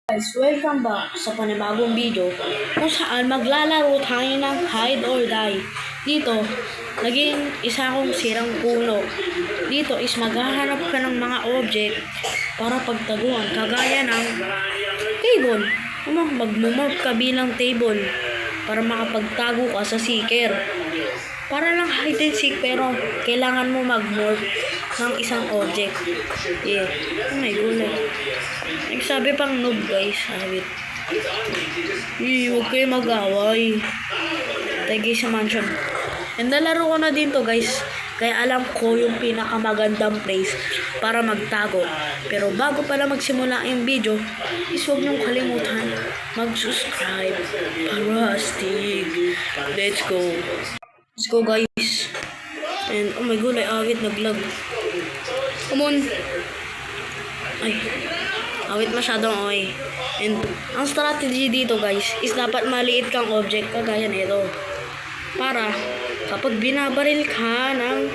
Guys, welcome back sa panibagong video kung saan maglalaro tayo ng hide or die. Dito, naging isa akong sirang puno. Dito is maghahanap ka ng mga object para pagtaguan. Kagaya ng table. Magmumorph ka bilang table para makapagtago ka sa seeker. Para lang hide and seek pero kailangan mo magmorph ng isang object. Yeah. Oh my goodness. Nagsabi pang noob guys. Habit. Huwag kayo mag-away. Tagi sa mansion. And nalaro ko na din to guys. Kaya alam ko yung pinakamagandang place para magtago. Pero bago pala magsimula yung video, is huwag niyong kalimutan mag-subscribe para astig. Let's go. Let's go guys. And oh my god, ay awit naglag. Come on. Ay. Awit masyadong okay. And ang strategy dito guys is dapat maliit kang object kagaya nito. Para kapag binabaril ka ng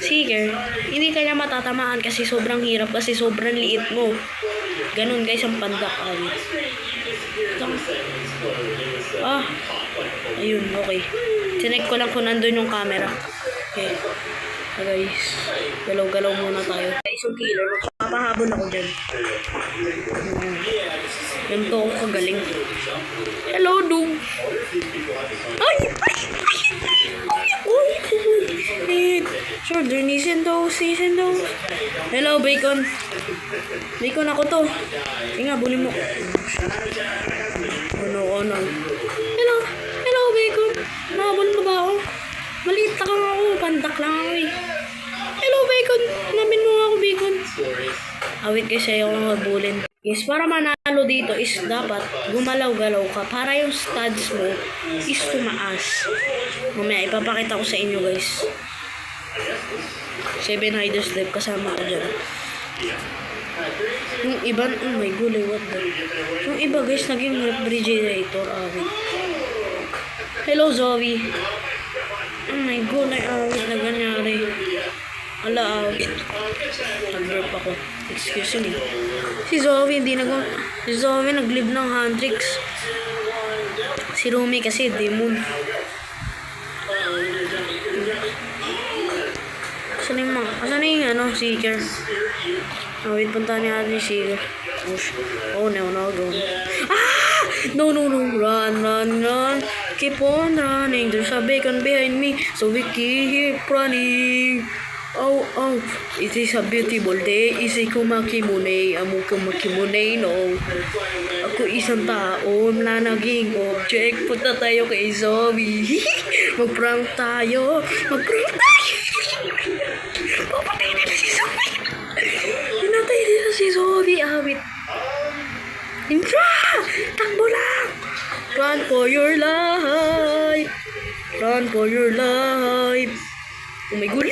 seeker, hindi ka niya matatamaan kasi sobrang hirap kasi sobrang liit mo. Ganun guys ang pandak awit. Ayun, okay. Sinek ko lang kung nandun yung camera. Okay. So guys, galaw-galaw muna tayo. Guys, yung killer, magpapahabol ako dyan. Ganito ako kagaling. Hello, Doom. Ay! Sure, listen those. Hello, Bacon. Bacon ako to. Nga, bulin mo. Ano. Hello, Bacon. Nakabul mo ba ako? Maliit na kang ako. Pandak lang ako eh. Hello, Bacon. Namin mo ako, Bacon. Awit kasi ayaw kang habulin. Yes, para manalo dito is dapat gumalaw-galaw ka para yung stats mo is tumaas. Mamaya ipapakita ko sa inyo guys. 7 hiders live kasama ko dyan. Yung iba, oh my gulay, what the? Yung iba guys, naging refrigerator, awit. Hello, Zoe. Oh my gulay, awit na ganyari. Ala, awit. Nag-burp ako. Excuse me. Si Zoe nag-live ng Handrix. Si Rumi kasi demon. Asan yung seeker? Wait, punta niya natin yung seeker. Oh no, go. No. Run. Keep on running. There's a Bacon behind me. So we keep running. Oh. It is a beautiful day. Isay ko makimunay. Amo ko makimunay, no. Ako isang tao na naging object. Punta tayo kay Zoe. Mag-prank tayo. Papatay nila si Zoe. Pinatay nila si Zoe. Awit. Indra! Takbo lang! Run for your life. Oh my god.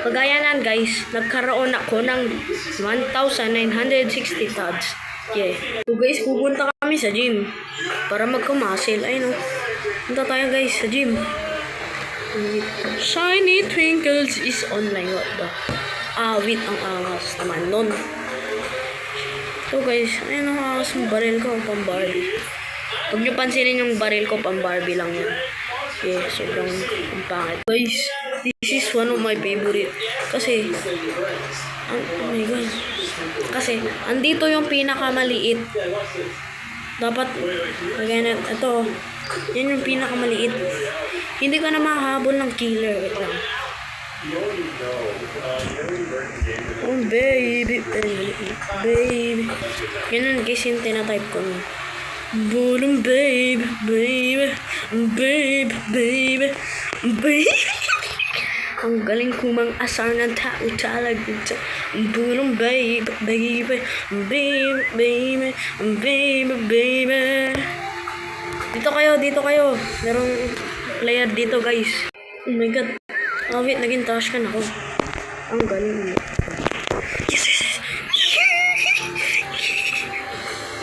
Kagaya nan guys, nagkaroon ako ng 1,960 thuds. Yeah. So guys, pupunta kami sa gym para magka-muscle. Ayun o. Punta tayo guys sa gym. Shiny Twinkles is online. What the? Awit ang angas naman nun. So guys, ayun ang angas ng baril ko, pang-Barbie. Huwag nyo pansinin yung baril ko, pang-Barbie lang yan. Yeah, sobrang pangit. Guys, this is one of my favorite. Kasi, oh my god. Kasi, andito yung pinakamaliit. Dapat, again, ito, yan yung pinakamaliit. Hindi ka na makahabol ng killer. Wait lang. Oh, baby. Yan guys yung tinatype ko. Boom, baby. Ang galing kumang asar ng tao talaga. Boom, baby. Dito kayo. Merong player dito guys. Oh my god. Wait, naging trash can ako. Ang galing. Yes.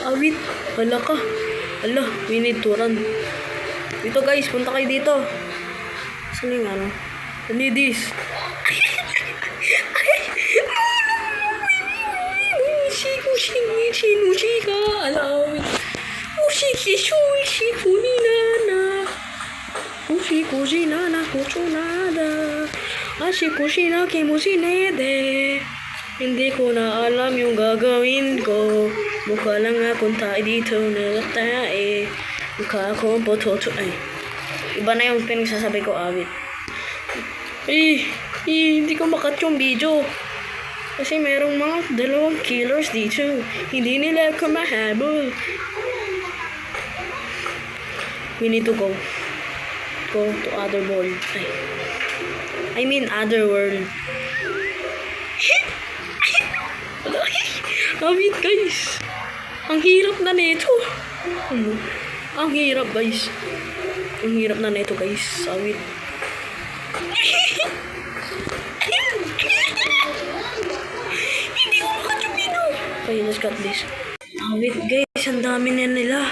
Awit, wala ka. Ala, we need to run. Dito guys, punta kayo dito. Saan yung ano? I need this. Ushika, allow it. Ushiki, shuishi, kuninana. Ushikushi, nana, kuchunada. Ashikushi, na kimusinede. Hindi ko na alam yung gagawin ko. Mukha lang akong tayo dito nagatae. Mukha akong pototo. Ay, iba na yung pinagsasabi ko, awit. Hindi ko makat yung video. Kasi merong mga dalawang killers dito. Hindi nila ako mahabol. We need to go. Go to other world. I mean other world. Awit guys. Ang hirap na nito. Ang hirap guys. Ang hirap na nito guys. Awit. Okay, let's cut this. Wait guys, ang dami na nila.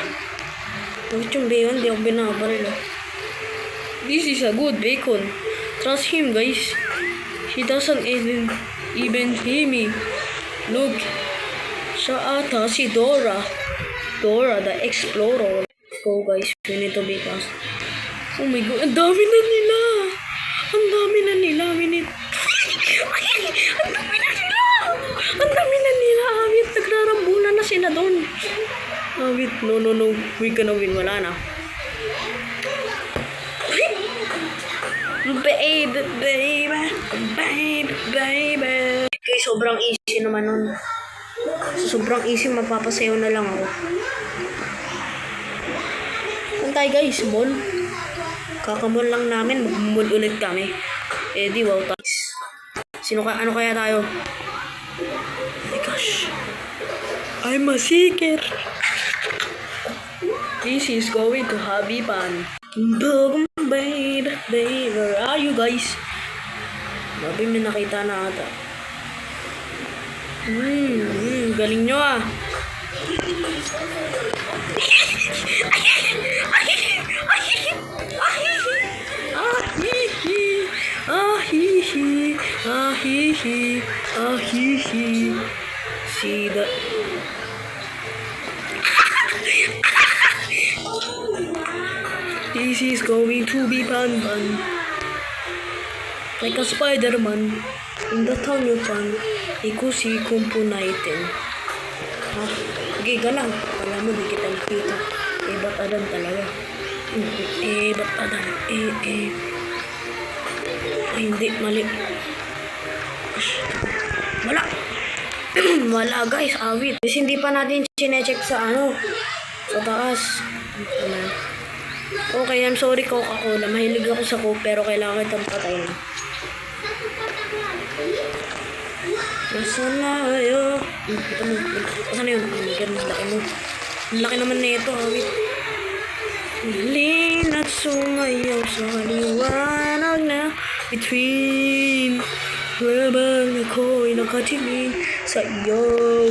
Bakit yung bacon? Di ako binabaril. This is a good bacon. Trust him guys. He doesn't even see me. Look. Siya ata si Dora. Dora the Explorer. Go guys, we need to be fast. Oh my god, ang dami na nila. Ang dami na nila. We need... Ang dami na nila. Ang dami na nila. Awit, nagrarambulan na sila doon. Awit, no. We gonna win. Wala na. Baby. Okay, sobrang easy naman nun. Sobrang easy, mapapasayaw na lang ako. Antay guys, mall. Kakamol lang namin, mag-mall ulit kami. Di wow guys. Ano kaya tayo? Oh my gosh. I'm a seeker. This is going to Happy Pan. Baby, where are you guys? Babi, may nakita na ata. Galing nyo ah. See the... This is going to be fun. Like a Spider-Man in the tunnel fun. Ikusi kumpunaiten. Okay, galang. Wala mo, di kita nakita. Ba't adan talaga? Ba't adan? Ay, hindi, mali. Wala. Wala guys, awit. Kasi hindi pa natin sinecheck sa sa taas. Okay, I'm sorry Coca-Cola. Mahilig ako sa Coke pero kailangan kitang patayin. Nasaan na kayo? Nasaan na yun? Ang laki naman na ito, awit. Halin at sumayaw sa liwanag na between. Habang ako'y nakatingin sa iyo,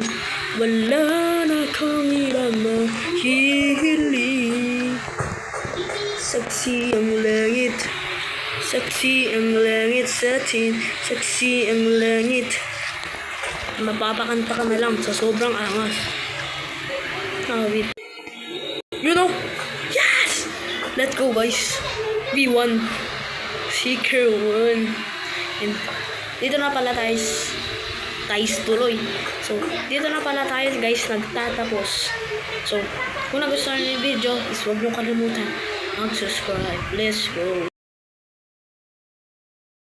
wala na kami na mahihiling. Saksi ang langit sa atin, saksi ang langit. Mapapakanta ka na lang sa sobrang angas. Awit. You know? Yes! Let's go guys. We won. Seeker won. And dito na pala tayo tuloy. So, dito na pala tayo guys nagtatapos. So, kung nagustuhan niyo yung video, is huwag niyo kalimutan mag-subscribe. Let's go.